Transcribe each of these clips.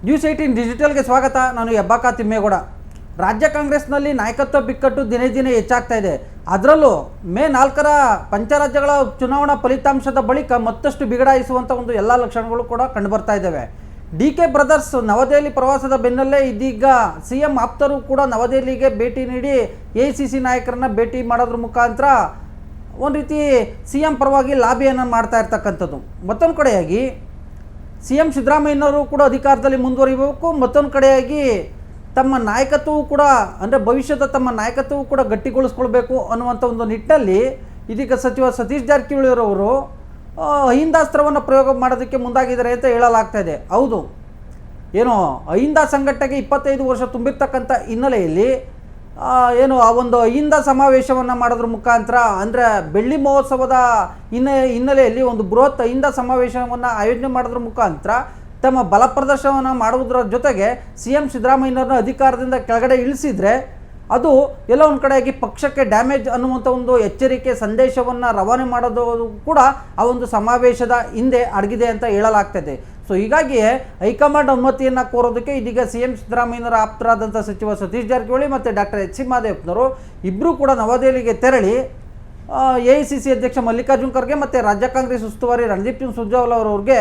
News18 ಡಿಜಿಟಲ್ಗೆ ಸ್ವಾಗತ. ನಾನು ಹೆಬ್ಬಾಕ ತಿಮ್ಮೇಗೌಡ. ರಾಜ್ಯ ಕಾಂಗ್ರೆಸ್ನಲ್ಲಿ ನಾಯಕತ್ವ ಬಿಕ್ಕಟ್ಟು ದಿನೇ ದಿನೇ ಹೆಚ್ಚಾಗ್ತಾ ಇದೆ. ಅದರಲ್ಲೂ ಮೇ 4ರ ಪಂಚರಾಜ್ಯಗಳ ಚುನಾವಣಾ ಫಲಿತಾಂಶದ ಬಳಿಕ ಮತ್ತಷ್ಟು ಬಿಗಡಾಯಿಸುವಂಥ ಒಂದು ಎಲ್ಲ ಲಕ್ಷಣಗಳು ಕೂಡ ಕಂಡುಬರ್ತಾ ಇದ್ದಾವೆ. DK ಬ್ರದರ್ಸ್ ನವದೆಹಲಿ ಪ್ರವಾಸದ ಬೆನ್ನಲ್ಲೇ ಇದೀಗ CM ಆಪ್ತರು ಕೂಡ ನವದೆಹಲಿಗೆ ಭೇಟಿ ನೀಡಿ AICC ನಾಯಕರನ್ನ ಭೇಟಿ ಮಾಡೋದ್ರ ಮುಖಾಂತರ ಒಂದು ರೀತಿ CM ಪರವಾಗಿ ಲಾಬಿಯನ್ನು ಮಾಡ್ತಾ ಇರ್ತಕ್ಕಂಥದ್ದು. ಮತ್ತೊಂದು ಕಡೆಯಾಗಿ CM ಸಿದ್ದರಾಮಯ್ಯನವರು ಕೂಡ ಅಧಿಕಾರದಲ್ಲಿ ಮುಂದುವರಿಬೇಕು, ಮತ್ತೊಂದು ಕಡೆಯಾಗಿ ತಮ್ಮ ನಾಯಕತ್ವವು ಕೂಡ ಅಂದರೆ ಭವಿಷ್ಯದ ತಮ್ಮ ನಾಯಕತ್ವವು ಕೂಡ ಗಟ್ಟಿಗೊಳಿಸ್ಕೊಳ್ಬೇಕು ಅನ್ನುವಂಥ ಒಂದು ನಿಟ್ಟಿನಲ್ಲಿ ಇದೀಗ ಸಚಿವ ಸತೀಶ್ ಜಾರಕಿಹೊಳಿಯವರು ಅಹಿಂದಾಸ್ತ್ರವನ್ನು ಪ್ರಯೋಗ ಮಾಡೋದಕ್ಕೆ ಮುಂದಾಗಿದ್ದಾರೆ ಅಂತ ಹೇಳಲಾಗ್ತಾ ಇದೆ. ಹೌದು, ಏನು ಅಹಿಂದ ಸಂಘಟನೆಗೆ 25 ವರ್ಷ ತುಂಬಿರ್ತಕ್ಕಂಥ ಹಿನ್ನೆಲೆಯಲ್ಲಿ ಏನು ಆ ಒಂದು ಅಹಿಂದ ಸಮಾವೇಶವನ್ನು ಮಾಡೋದ್ರ ಮುಖಾಂತರ ಅಂದರೆ ಬೆಳ್ಳಿ ಮಹೋತ್ಸವದ ಹಿನ್ನೆಲೆಯಲ್ಲಿ ಒಂದು ಬೃಹತ್ ಅಹಿಂದ ಸಮಾವೇಶವನ್ನು ಆಯೋಜನೆ ಮಾಡೋದ್ರ ಮುಖಾಂತರ ತಮ್ಮ ಬಲ ಪ್ರದರ್ಶನವನ್ನು ಮಾಡುವುದರ ಜೊತೆಗೆ CM ಸಿದ್ದರಾಮಯ್ಯನವ್ರನ್ನ ಅಧಿಕಾರದಿಂದ ಕೆಳಗಡೆ ಇಳಿಸಿದರೆ ಅದು ಎಲ್ಲ ಒಂದು ಕಡೆಯಾಗಿ ಪಕ್ಷಕ್ಕೆ ಡ್ಯಾಮೇಜ್ ಅನ್ನುವಂಥ ಒಂದು ಎಚ್ಚರಿಕೆ ಸಂದೇಶವನ್ನು ರವಾನೆ ಮಾಡೋದು ಕೂಡ ಆ ಒಂದು ಸಮಾವೇಶದ ಹಿಂದೆ ಅಡಗಿದೆ ಅಂತ ಹೇಳಲಾಗ್ತದೆ. ಸೊ ಹೀಗಾಗಿಯೇ ಹೈಕಮಾಂಡ್ ಅನುಮತಿಯನ್ನು ಕೋರೋದಕ್ಕೆ ಇದೀಗ CM ಸಿದ್ದರಾಮಯ್ಯನವರ ಆಪ್ತರಾದಂಥ ಸಚಿವ ಸತೀಶ್ ಜಾರಕಿಹೊಳಿ ಮತ್ತು ಡಾಕ್ಟರ್ H.C. ಮಹದೇವಪ್ಪನವರು ಇಬ್ಬರೂ ಕೂಡ ನವದೆಹಲಿಗೆ ತೆರಳಿ AICC ಅಧ್ಯಕ್ಷ ಮಲ್ಲಿಕಾರ್ಜುನ್ ಖರ್ಗೆ ಮತ್ತು ರಾಜ್ಯ ಕಾಂಗ್ರೆಸ್ ಉಸ್ತುವಾರಿ ರಣದೀಪ್ ಸಿಂಗ್ ಸುರ್ಜೇವಾಲಾ ಅವರಿಗೆ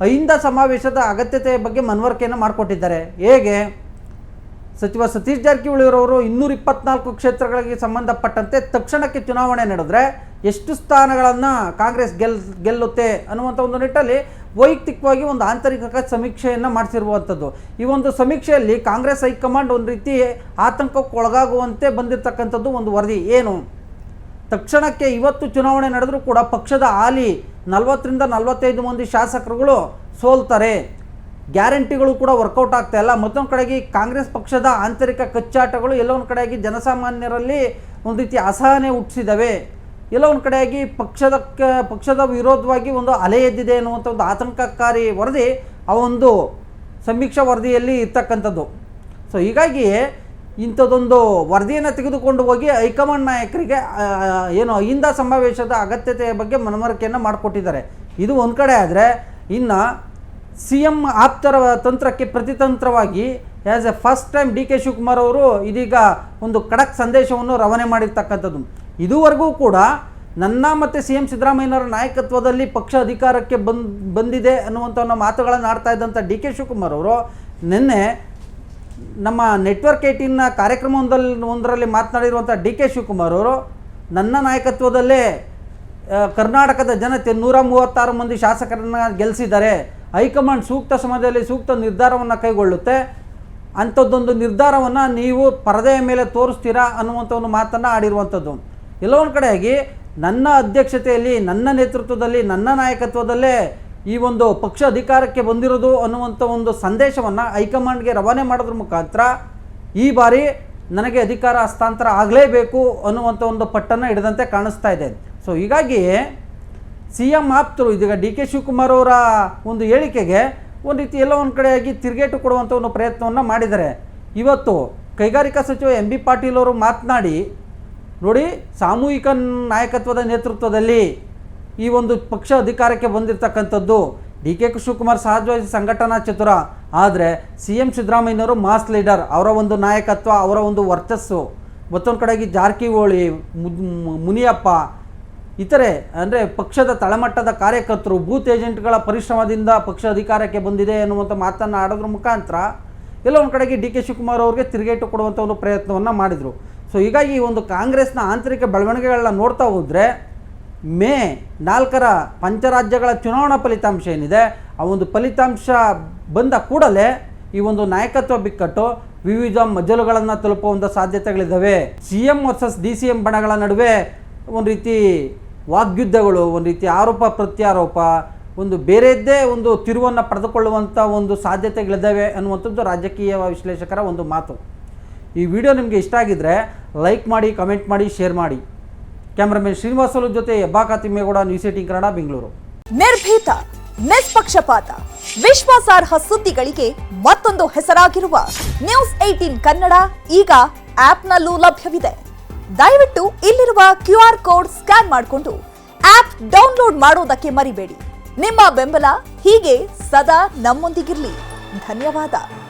ಅಹಿಂದ ಸಮಾವೇಶದ ಅಗತ್ಯತೆಯ ಬಗ್ಗೆ ಮನವರಿಕೆಯನ್ನು ಮಾಡಿಕೊಟ್ಟಿದ್ದಾರೆ. ಹೇಗೆ ಸಚಿವ ಸತೀಶ್ ಜಾರಕಿಹೊಳಿಯವರು 224 ಕ್ಷೇತ್ರಗಳಿಗೆ ಸಂಬಂಧಪಟ್ಟಂತೆ ತಕ್ಷಣಕ್ಕೆ ಚುನಾವಣೆ ನಡೆದರೆ ಎಷ್ಟು ಸ್ಥಾನಗಳನ್ನು ಕಾಂಗ್ರೆಸ್ ಗೆಲ್ಲುತ್ತೆ ಅನ್ನುವಂಥ ಒಂದು ನಿಟ್ಟಲ್ಲಿ ವೈಯಕ್ತಿಕವಾಗಿ ಒಂದು ಆಂತರಿಕ ಸಮೀಕ್ಷೆಯನ್ನು ಮಾಡಿಸಿರುವಂಥದ್ದು. ಈ ಒಂದು ಸಮೀಕ್ಷೆಯಲ್ಲಿ ಕಾಂಗ್ರೆಸ್ ಹೈಕಮಾಂಡ್ ಒಂದು ರೀತಿ ಆತಂಕಕ್ಕೆ ಒಳಗಾಗುವಂತೆ ಬಂದಿರತಕ್ಕಂಥದ್ದು ಒಂದು ವರದಿ. ಏನು ತಕ್ಷಣಕ್ಕೆ ಇವತ್ತು ಚುನಾವಣೆ ನಡೆದರೂ ಕೂಡ ಪಕ್ಷದ ಹಾಲಿ 40ರಿಂದ 45 ಮಂದಿ ಶಾಸಕರುಗಳು ಸೋಲ್ತಾರೆ, ಗ್ಯಾರಂಟಿಗಳು ಕೂಡ ವರ್ಕೌಟ್ ಆಗ್ತಾ ಇಲ್ಲ. ಮತ್ತೊಂದು ಕಡೆಗೆ ಕಾಂಗ್ರೆಸ್ ಪಕ್ಷದ ಆಂತರಿಕ ಕಚ್ಚಾಟಗಳು ಎಲ್ಲೋ ಒಂದು ಕಡೆಯಾಗಿ ಜನಸಾಮಾನ್ಯರಲ್ಲಿ ಒಂದು ರೀತಿ ಅಸಹನೆ ಹುಟ್ಟಿಸಿದ್ದಾವೆ, ಎಲ್ಲೋ ಒಂದು ಕಡೆಯಾಗಿ ಪಕ್ಷದ ವಿರೋಧವಾಗಿ ಒಂದು ಅಲೆ ಎದ್ದಿದೆ ಅನ್ನುವಂಥ ಒಂದು ಆತಂಕಕಾರಿ ವರದಿ ಆ ಒಂದು ಸಮೀಕ್ಷಾ ವರದಿಯಲ್ಲಿ ಇರ್ತಕ್ಕಂಥದ್ದು. ಸೊ ಹೀಗಾಗಿ ಇಂಥದ್ದೊಂದು ವರದಿಯನ್ನು ತೆಗೆದುಕೊಂಡು ಹೋಗಿ ಹೈಕಮಾಂಡ್ ನಾಯಕರಿಗೆ ಏನು ಅಹಿಂದ ಸಮಾವೇಶದ ಅಗತ್ಯತೆಯ ಬಗ್ಗೆ ಮನವರಿಕೆಯನ್ನು ಮಾಡಿಕೊಟ್ಟಿದ್ದಾರೆ. ಇದು ಒಂದು ಕಡೆ ಆದರೆ ಇನ್ನು CM ಆಪ್ತರ ತಂತ್ರಕ್ಕೆ ಪ್ರತಿತಂತ್ರವಾಗಿ as a first time DK Shivakumar ಅವರು ಇದೀಗ ಒಂದು ಖಡಕ್ ಸಂದೇಶವನ್ನು ರವಾನೆ ಮಾಡಿರ್ತಕ್ಕಂಥದ್ದು. ಇದುವರೆಗೂ ಕೂಡ ನನ್ನ ಮತ್ತು CM ಸಿದ್ದರಾಮಯ್ಯನವರ ನಾಯಕತ್ವದಲ್ಲಿ ಪಕ್ಷ ಅಧಿಕಾರಕ್ಕೆ ಬಂದಿದೆ ಅನ್ನುವಂಥ ಮಾತುಗಳನ್ನು ಆಡ್ತಾ ಇದ್ದಂಥ DK ಶಿವಕುಮಾರ್ ಅವರು ನಿನ್ನೆ ನಮ್ಮ ನೆಟ್ವರ್ಕ್ 18ನ ಕಾರ್ಯಕ್ರಮವೊಂದರಲ್ಲಿ ಮಾತನಾಡಿರುವಂಥ DK ಶಿವಕುಮಾರ್ ಅವರು ನನ್ನ ನಾಯಕತ್ವದಲ್ಲೇ ಕರ್ನಾಟಕದ ಜನತೆ 136 ಮಂದಿ ಶಾಸಕರನ್ನು ಗೆಲ್ಲಿಸಿದ್ದಾರೆ, ಹೈಕಮಾಂಡ್ ಸೂಕ್ತ ಸಮಯದಲ್ಲಿ ಸೂಕ್ತ ನಿರ್ಧಾರವನ್ನು ಕೈಗೊಳ್ಳುತ್ತೆ, ಅಂಥದ್ದೊಂದು ನಿರ್ಧಾರವನ್ನು ನೀವು ಪರದೆಯ ಮೇಲೆ ತೋರಿಸ್ತೀರಾ ಅನ್ನುವಂಥ ಒಂದು ಮಾತನ್ನು ಆಡಿರುವಂಥದ್ದು. ಎಲ್ಲೋ ಒಂದು ಕಡೆಯಾಗಿ ನನ್ನ ಅಧ್ಯಕ್ಷತೆಯಲ್ಲಿ ನನ್ನ ನೇತೃತ್ವದಲ್ಲಿ ನನ್ನ ನಾಯಕತ್ವದಲ್ಲೇ ಈ ಒಂದು ಪಕ್ಷ ಅಧಿಕಾರಕ್ಕೆ ಬಂದಿರೋದು ಅನ್ನುವಂಥ ಒಂದು ಸಂದೇಶವನ್ನು ಹೈಕಮಾಂಡ್ಗೆ ರವಾನೆ ಮಾಡೋದ್ರ ಮುಖಾಂತರ ಈ ಬಾರಿ ನನಗೆ ಅಧಿಕಾರ ಹಸ್ತಾಂತರ ಆಗಲೇಬೇಕು ಅನ್ನುವಂಥ ಒಂದು ಪಟ್ಟನ್ನು ಹಿಡಿದಂತೆ ಕಾಣಿಸ್ತಾ ಇದೆ. ಸೊ ಹೀಗಾಗಿ CM ಆಪ್ತರು ಇದೀಗ DK ಶಿವಕುಮಾರ್ ಅವರ ಒಂದು ಹೇಳಿಕೆಗೆ ಒಂದು ರೀತಿ ಎಲ್ಲ ಒಂದು ಕಡೆಯಾಗಿ ತಿರುಗೇಟು ಕೊಡುವಂಥ ಒಂದು ಪ್ರಯತ್ನವನ್ನು ಮಾಡಿದ್ದಾರೆ. ಇವತ್ತು ಕೈಗಾರಿಕಾ ಸಚಿವ MB ಪಾಟೀಲ್ ಅವರು ಮಾತನಾಡಿ ನೋಡಿ, ಸಾಮೂಹಿಕ ನಾಯಕತ್ವದ ನೇತೃತ್ವದಲ್ಲಿ ಈ ಒಂದು ಪಕ್ಷ ಅಧಿಕಾರಕ್ಕೆ ಬಂದಿರತಕ್ಕಂಥದ್ದು. DK ಶಿವಕುಮಾರ್ ಸಹಜವಾಗಿ ಸಂಘಟನಾ ಚತುರ, ಆದರೆ CM ಸಿದ್ದರಾಮಯ್ಯನವರು ಮಾಸ್ ಲೀಡರ್, ಅವರ ಒಂದು ನಾಯಕತ್ವ, ಅವರ ಒಂದು ವರ್ಚಸ್ಸು, ಮತ್ತೊಂದು ಕಡೆಗೆ ಜಾರಕಿಹೊಳಿ, ಮುನಿಯಪ್ಪ, ಇತರೆ ಅಂದರೆ ಪಕ್ಷದ ತಳಮಟ್ಟದ ಕಾರ್ಯಕರ್ತರು, ಬೂತ್ ಏಜೆಂಟ್ಗಳ ಪರಿಶ್ರಮದಿಂದ ಪಕ್ಷ ಅಧಿಕಾರಕ್ಕೆ ಬಂದಿದೆ ಅನ್ನುವಂಥ ಮಾತನ್ನು ಆಡೋದ್ರ ಮುಖಾಂತರ ಎಲ್ಲ ಒಂದು ಕಡೆಗೆ DK ಶಿವಕುಮಾರ್ ಅವ್ರಿಗೆ ತಿರುಗೇಟು ಕೊಡುವಂಥ ಒಂದು ಪ್ರಯತ್ನವನ್ನು ಮಾಡಿದರು. ಸೊ ಹೀಗಾಗಿ ಈ ಒಂದು ಕಾಂಗ್ರೆಸ್ನ ಆಂತರಿಕ ಬೆಳವಣಿಗೆಗಳನ್ನ ನೋಡ್ತಾ ಹೋದರೆ ಮೇ 4ರ ಪಂಚರಾಜ್ಯಗಳ ಚುನಾವಣಾ ಫಲಿತಾಂಶ ಏನಿದೆ ಆ ಒಂದು ಫಲಿತಾಂಶ ಬಂದ ಕೂಡಲೇ ಈ ಒಂದು ನಾಯಕತ್ವ ಬಿಕ್ಕಟ್ಟು ವಿವಿಧ ಮಜಲುಗಳನ್ನು ತಲುಪುವಂಥ ಸಾಧ್ಯತೆಗಳಿದ್ದಾವೆ. CM ವರ್ಸಸ್ DCM ಬಣಗಳ ನಡುವೆ ಒಂದು ರೀತಿ ವಾಗ್ಯುದ್ಧಗಳು, ಒಂದು ರೀತಿ ಆರೋಪ ಪ್ರತ್ಯಾರೋಪ, ಒಂದು ಬೇರೆಯದ್ದೇ ಒಂದು ತಿರುವನ್ನು ಪಡೆದುಕೊಳ್ಳುವಂಥ ಒಂದು ಸಾಧ್ಯತೆಗಳಿದ್ದಾವೆ ಅನ್ನುವಂಥದ್ದು ರಾಜಕೀಯ ವಿಶ್ಲೇಷಕರ ಒಂದು ಮಾತು. ಈ ವಿಡಿಯೋ ನಿಮಗೆ ಇಷ್ಟ ಆಗಿದ್ದರೆ ಲೈಕ್ ಮಾಡಿ, ಕಮೆಂಟ್ ಮಾಡಿ, ಶೇರ್ ಮಾಡಿ. ಕ್ಯಾಮ್ರಾಮನ್ ಶ್ರೀನಿವಾಸಲು ಜೊತೆ ಹೆಬ್ಬಾಕ ತಿಮ್ಮೇಗೌಡ, ನ್ಯೂಸ್18 ಕನ್ನಡ, ಬೆಂಗಳೂರು. ನಿರ್ಭೀತ, ನಿಷ್ಪಕ್ಷಪಾತ, ವಿಶ್ವಾಸಾರ್ಹ ಸುದ್ದಿಗಳಿಗೆ ಮತ್ತೊಂದು ಹೆಸರಾಗಿರುವ ನ್ಯೂಸ್18 ಕನ್ನಡ ಈಗ ಆಪ್ನಲ್ಲೂ ಲಭ್ಯವಿದೆ. ದಯವಿಟ್ಟು ಇಲ್ಲಿರುವ QR ಕೋಡ್ ಸ್ಕ್ಯಾನ್ ಮಾಡಿಕೊಂಡು ಆಪ್ ಡೌನ್ಲೋಡ್ ಮಾಡೋದಕ್ಕೆ ಮರಿಬೇಡಿ. ನಿಮ್ಮ ಬೆಂಬಲ ಹೀಗೆ ಸದಾ ನಮ್ಮೊಂದಿಗಿರಲಿ. ಧನ್ಯವಾದ.